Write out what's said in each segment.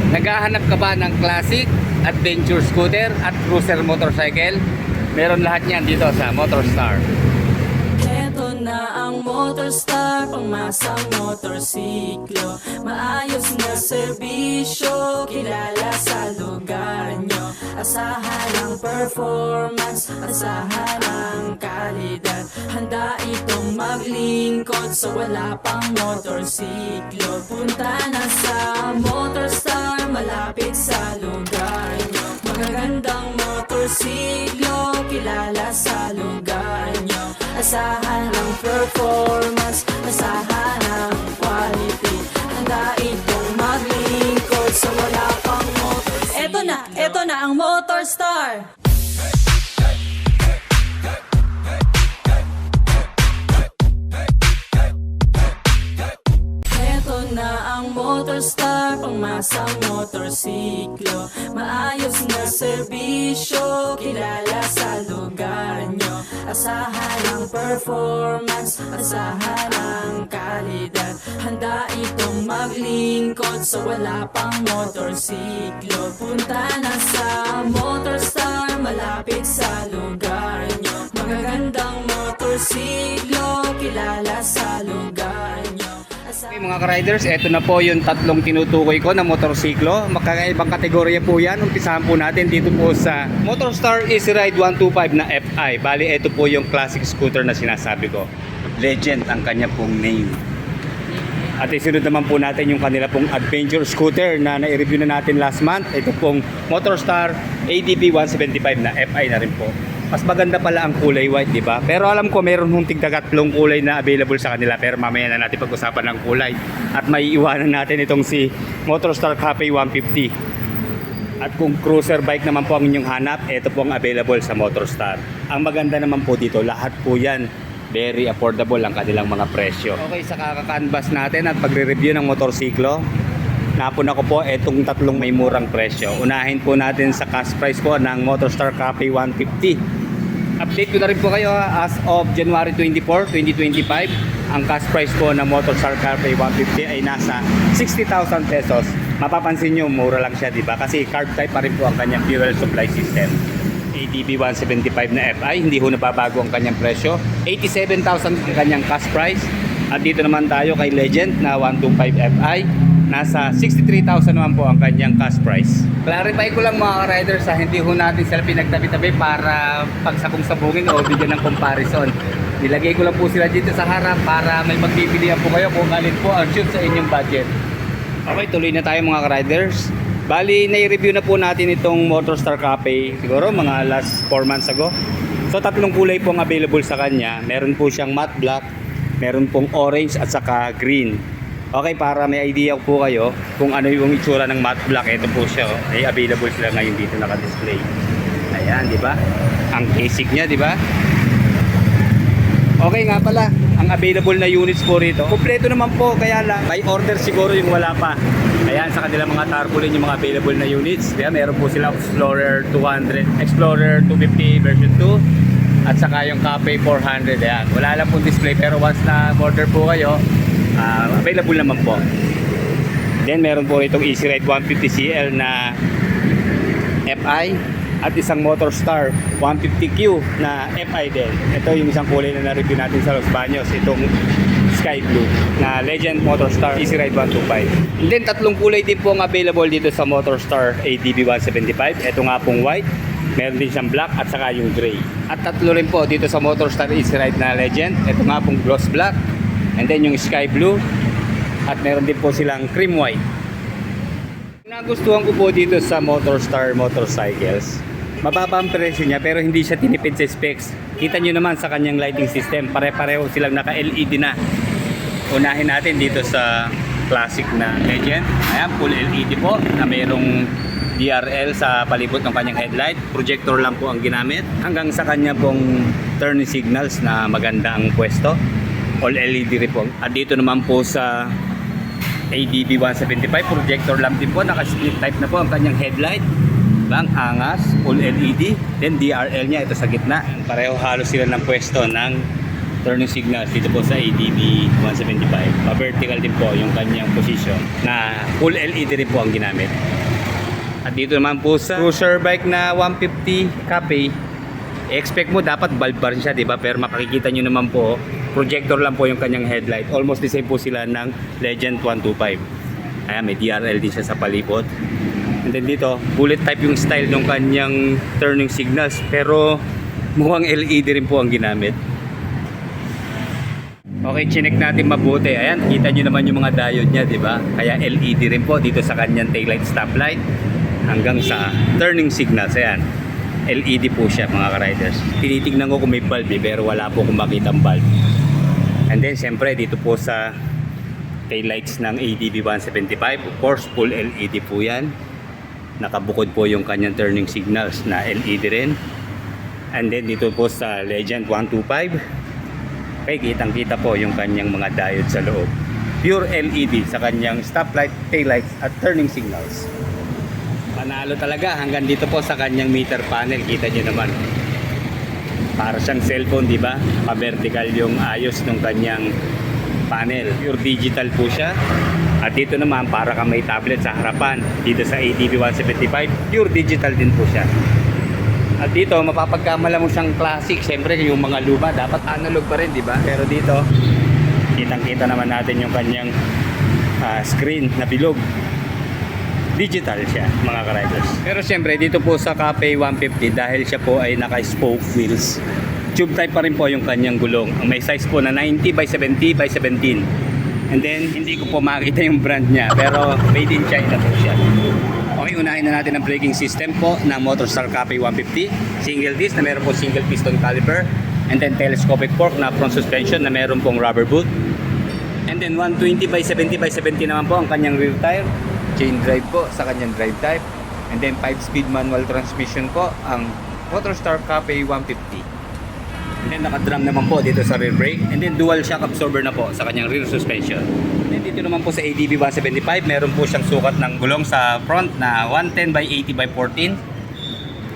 Naghahanap ka ba ng classic, adventure scooter at cruiser motorcycle? Meron lahat yan dito sa Motorstar. Ito na ang Motorstar, pangmasang motorsiklo. Maayos na serbisyo, kilala sa lugar nyo. Asahan ang performance, asahan ang kalidad. Handa itong maglingkod sa wala pang motorsiklo. Punta na sa Motorstar, malapit sa lugar nyo. Magagandang motorsiklo, kilala sa lugar nyo. Asahan ang performance, asahan ang quality. Handa itong maglingkod sa wala pang motorsiklo. Eto na ang Motorstar. Motorstar, pangmasang motorsiklo. Maayos na serbisyo, kilala sa lugar nyo. Asahan ang performance, asahan ang kalidad. Handa itong maglingkod sa wala pang motorsiklo. Punta na sa Motorstar, malapit sa lugar nyo. Magagandang motorsiklo, kilala sa lugar nyo. Okay mga ka-riders, eto na po yung tatlong tinutukoy ko na motorsiklo. Magkakaibang kategorya po yan. Umpisahan po natin dito po sa Motorstar Easy Ride 125 na FI. Bali, ito po yung classic scooter na sinasabi ko. Legend ang kanya pong name. At isunod naman po natin yung kanila pong adventure scooter na na-review na natin last month. Ito pong Motorstar ADP 175 na FI na rin po. Mas maganda pala ang kulay white, di ba? Pero alam ko meron hong tigdagatlong kulay na available sa kanila, pero mamaya na natin pag-usapan ng kulay. At may iwanan natin itong si Motorstar Cafe 150. At kung cruiser bike naman po ang inyong hanap, ito po ang available sa Motorstar. Ang maganda naman po dito, lahat po yan very affordable ang kanilang mga presyo. Okay, sa kaka-canvas natin at pagre-review ng motorsiklo, napuna ko po itong tatlong may murang presyo. Unahin po natin sa cash price po ng Motorstar Cafe 150. Update ko na rin po kayo as of January 24, 2025. Ang cash price po ng Motorstar Cafe 150 ay nasa 60,000 pesos. Mapapansin nyo, mura lang siya, di ba? Kasi card type pa rin po ang kanyang fuel supply system. ADB 175 na FI, hindi ho nababago ang kanyang presyo. 87,000 ang kanyang cash price. At dito naman tayo kay Legend na 125 FI. Nasa 63,000 naman po ang kanyang cash price. Clarify ko lang mga riders, hindi ho natin sila pinagtabi-tabi para pagsabong-sabungin o bigyan ng comparison. Nilagay ko lang po sila dito sa harap para may magpipilian po kayo kung alin po ang shoot sa inyong budget. Okay, tuloy na tayo mga riders. Bali, na-review na po natin itong Motorstar Cafe siguro mga last 4 months ago. So tatlong kulay po ang available sa kanya. Meron po siyang matte black, meron pong orange at saka green. Okay, para may idea po kayo kung ano yung itsura ng matte black, ito po siya. Ay available sila ngayon dito naka-display. Ayan, di ba? Ang basic niya, di ba? Okay nga pala, ang available na units po rito. Kompleto naman po, kaya lang may order siguro yung wala pa. Ayan, sa kanila mga tarpaulin yung mga available na units. Kaya meron po sila Explorer 200, Explorer 250 version 2 at saka yung Cafe 400. Ayan, wala lang pong display pero once na order po kayo, available naman po. Then meron po itong Easy Ride 150CL na FI at isang Motorstar 150Q na FI din. Ito yung isang kulay na na-review natin sa Los Baños, itong Sky Blue na Legend Motorstar Easy Ride 125. And then tatlong kulay din po ang available dito sa Motorstar ADB 175. Ito nga pong white, meron din siyang black at saka yung gray. At tatlo rin po dito sa Motorstar Easy Ride na Legend. Ito nga pong gloss black, and then yung sky blue, at meron din po silang cream white. Nagustuhan ko po dito sa Motorstar Motorcycles, mababa ang presyo niya pero hindi siya tinipid sa specs. Kita nyo naman sa kanyang lighting system, pare-pareho silang naka-LED na. Unahin natin dito sa classic na Legend. Ayan, full LED po na mayroong DRL sa palibot ng kanyang headlight. Projector lang po ang ginamit. Hanggang sa kanya pong turn signals na maganda ang pwesto. All LED rin po. At dito naman po sa ADB 175, projector lamp din po. Naka-split type na po ang kanyang headlight. Ang angas, full LED. Then DRL niya, ito sa gitna. Pareho halos sila ng pwesto ng turning signals dito po sa ADB 175. Pa-vertical din po yung kanyang position na full LED rin po ang ginamit. At dito naman po sa cruiser bike na 150 Cafe, expect mo dapat bulb bar siya, di ba? Pero makikita nyo naman po, projector lang po yung kanyang headlight. Almost the same po sila ng Legend 125. Ayan, may DRL din siya sa palibot. And then dito, bullet type yung style ng kanyang turning signals. Pero mukhang LED rin po ang ginamit. Okay, chinek natin mabuti. Ayan, kita nyo naman yung mga diode niya, di ba? Kaya LED rin po dito sa kanyang taillight stoplight hanggang sa turning signals. Ayan, LED po siya mga ka-riders. Tinitignan ko kung may bulb pero wala po kung makitang bulb. And then, siyempre, dito po sa taillights ng ADB 175, of course, full LED po yan. Nakabukod po yung kanyang turning signals na LED rin. And then, dito po sa Legend 125, okay, kitang-kita po yung kanyang mga diode sa loob. Pure LED sa kanyang stoplight, taillights at turning signals. Panalo talaga hanggang dito po sa kanyang meter panel. Kita nyo naman. Para siyang cellphone, di ba? Pa-vertical yung ayos ng kanyang panel. Pure digital po siya. At dito naman, para ka may tablet sa harapan. Dito sa ADB 175, pure digital din po siya. At dito, mapapagkamala mo siyang classic. Siyempre, yung mga luma, dapat analog pa rin, di ba? Pero dito, kitang-kita naman natin yung kanyang screen na bilog. Digital siya, mga ka-riders. Pero siyempre, dito po sa Cafe 150, dahil siya po ay naka-spoke wheels, tube type pa rin po yung kanyang gulong. Ang may size po na 90 by 70 by 17. And then, hindi ko po makita yung brand niya, pero made in China po siya. Okay, unahin na natin ang braking system po ng Motorstar Cafe 150. Single disc na meron po single piston caliper. And then telescopic fork na front suspension na meron pong rubber boot. And then 120 by 70 by 70 naman po ang kanyang rear tire. Chain drive po sa kanyang drive type. And then 5-speed manual transmission po ang Motorstar Cafe 150. And then naka-drum naman po dito sa rear brake. And then dual shock absorber na po sa kanyang rear suspension. And then dito naman po sa ADB 175, meron po siyang sukat ng gulong sa front na 110 by 80 by 14.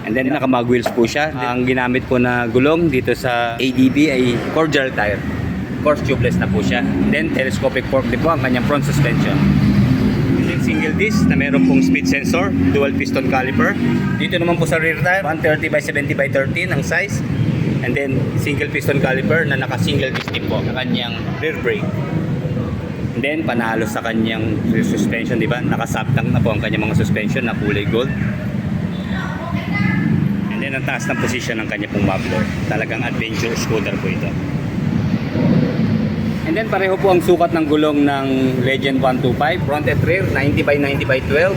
And then naka-mag wheels po siya. Ang ginamit po na gulong dito sa ADB ay cordial tire. Of course, tubeless na po siya. And then telescopic fork din po ang kanyang front suspension. And then single disc na meron pong speed sensor, dual piston caliper. Dito naman po sa rear tire, 130 by 70 by 13 ang size. And then single piston caliper na naka-single disc din po sa kanyang rear brake. And then panalo sa kanyang rear suspension, di ba? Naka-subtank na po ang kanyang mga suspension na kulay gold. And then ang taas ng position ng kanyang pong muffler. Talagang adventure scooter po ito. And then pareho po ang sukat ng gulong ng Legend 125, front and rear 90 by 90 by 12.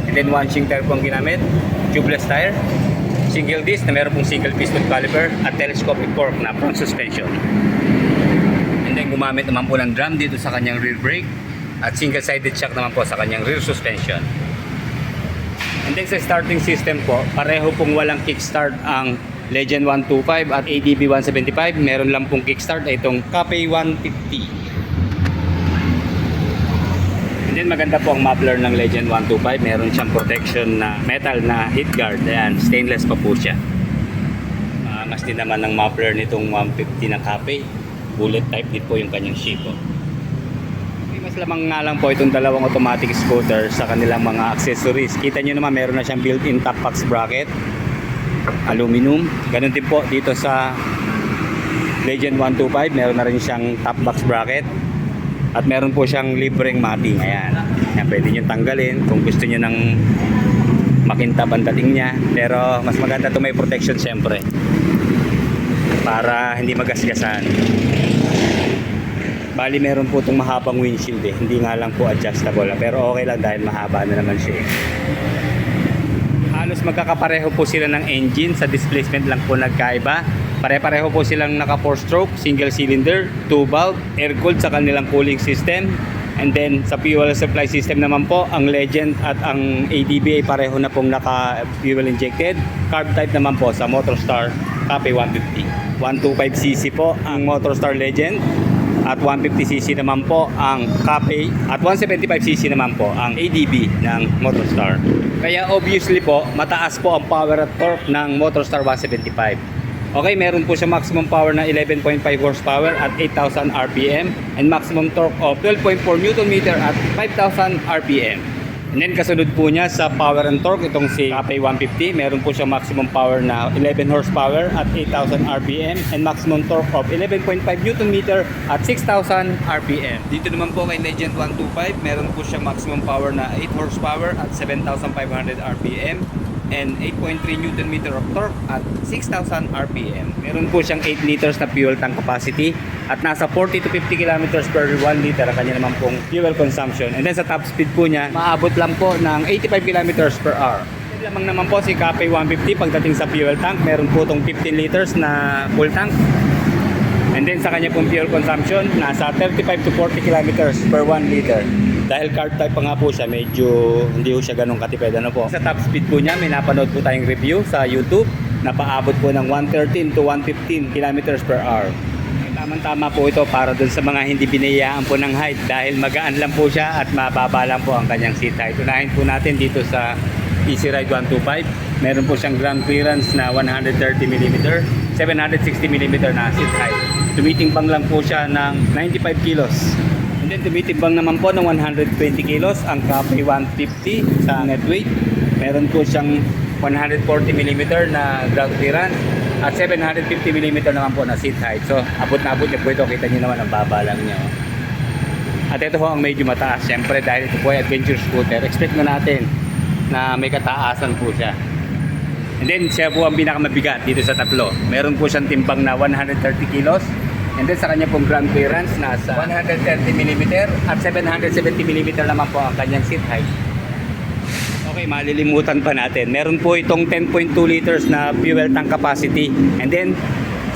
And then one shing tire po ang ginamit, tubeless tire. Single disc na meron pong single piston caliper at telescopic fork na front suspension. And then gumamit naman po ng drum dito sa kanyang rear brake at single-sided shock naman po sa kanyang rear suspension. And then sa starting system po, pareho pong walang kickstart ang Legend 125 at ADB 175. Meron lang pong kickstart ay itong Cafe 150. And then maganda po ang muffler ng Legend 125. Meron siyang protection na metal na heat guard. Ayan, stainless pa po siya. Mas din naman ng muffler nitong 150 na Cafe. Bullet type din po yung kanyang shape. Mas lamang nga lang po itong dalawang automatic scooter sa kanilang mga accessories. Kita nyo naman meron na siyang built-in top box bracket. Aluminum. Ganun din po dito sa Legend 125. Meron na rin siyang top box bracket. At meron po siyang libreng mating. Ayan. Ayan, pwede nyo tanggalin kung gusto nyo ng makintab ang dating niya. Pero mas maganda ito may protection syempre. Para hindi magasgasan. Bali meron po itong mahabang windshield eh. Hindi nga lang po adjustable. Pero okay lang dahil mahaba na naman siya eh. Halos magkakapareho po sila ng engine. Sa displacement lang po nagkaiba. Pare-pareho po silang naka 4-stroke, single cylinder, 2-valve, air-cooled sa kanilang cooling system. And then sa fuel supply system naman po, ang Legend at ang ADB ay pareho na pong naka fuel injected. Carb type naman po sa Motorstar Cafe 150. 125cc po ang Motorstar Legend at 150cc naman po ang Cafe at 175cc naman po ang ADB ng Motorstar. Kaya obviously po, mataas po ang power at torque ng Motorstar 175. Okay, meron po siya maximum power na 11.5 horsepower at 8,000 RPM and maximum torque of 12.4 Nm at 5,000 RPM. And then kasunod po niya sa power and torque, itong si Capay 150. Meron po siya maximum power na 11 horsepower at 8,000 RPM and maximum torque of 11.5 Nm at 6,000 RPM. Dito naman po kay Legend 125, meron po siya maximum power na 8 horsepower at 7,500 RPM and 8.3 Nm of torque at 6,000 RPM. Meron po siyang 8 liters na fuel tank capacity at nasa 40 to 50 kilometers per 1 liter ang kanya naman pong fuel consumption. And then sa top speed po niya, maabot lang po ng 85 kilometers per hour. Lamang naman po si Capay 150 pagdating sa fuel tank, meron po itong 15 liters na full tank. And then sa kanya pong fuel consumption, nasa 35 to 40 kilometers per 1 liter. Dahil carb type pa nga po siya, medyo hindi po siya ganun katipid. Ano po? Sa top speed po niya, may napanood po tayong review sa YouTube na paabot po ng 113 to 115 kilometers per hour. Tama-tama po ito para dun sa mga hindi binayaan po ng height dahil magaan lang po siya at mababa lang po ang kanyang seat height. Unahin po natin dito sa Easy Ride 125. Meron po siyang ground clearance na 130mm, 760mm na seat height. Tumitimbang lang po siya ng 95 kilos. And then tumitimbang naman po ng 120 kilos ang Capay 150 sa net weight. Meron po siyang 140mm na ground clearance at 750mm naman po na seat height. So abot na abot niya po ito. Kita niyo naman ang baba lang niya. At ito po ang medyo mataas. Siyempre dahil ito po ay adventure scooter, expect na natin na may kataasan po siya. And then siya po ang pinakamabigat dito sa tatlo. Meron po siyang timbang na 130 kilos. And then sa kanya pong ground clearance nasa 130mm at 770mm naman po ang kanyang seat height. Okay, malilimutan pa natin. Meron po itong 10.2 liters na fuel tank capacity. And then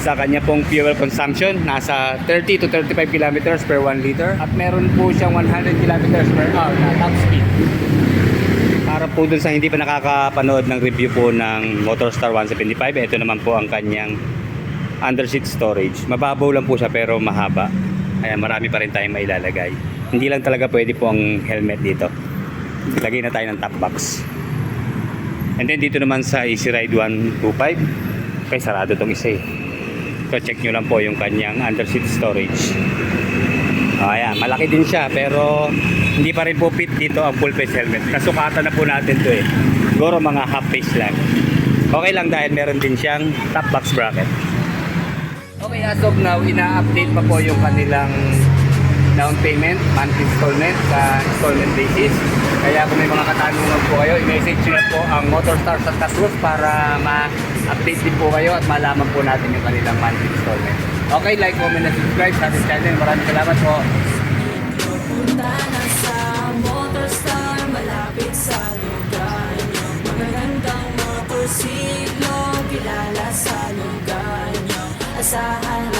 sa kanya pong fuel consumption nasa 30 to 35 kilometers per 1 liter at meron po siyang 100 kilometers per hour na top speed. Para po dun sa hindi pa nakakapanood ng review po ng Motorstar 175, ito naman po ang kanyang underseat storage. Mababaw lang po siya pero mahaba. Kaya marami pa rin tayong mailalagay. Hindi lang talaga pwede po ang helmet dito. Lagay na tayo ng top box. And then dito naman sa Easy Ride 125, kay sarado tong isa eh. So check nyo lang po yung kanyang underseat storage. Ayan, malaki din siya pero hindi pa rin po fit dito ang full face helmet. Kasukatan na po natin to eh. Siguro mga half face lang. Okay lang dahil meron din siyang top box bracket. Okay, as of now, ina-update pa po yung kanilang down payment, monthly installment sa installment basis. Kaya kung may mga katanungan po kayo, i-message nyo po ang Motorstar Santa Cruz para ma-update din po kayo at malaman po natin yung kanilang monthly installment. Okay, like, comment, and subscribe sa ating channel. Maraming salamat po. Punta na sa Motorstar, malapit sa lugar nyo. Magagandang motorsiklo, kilala sa lugar nyo. Asahan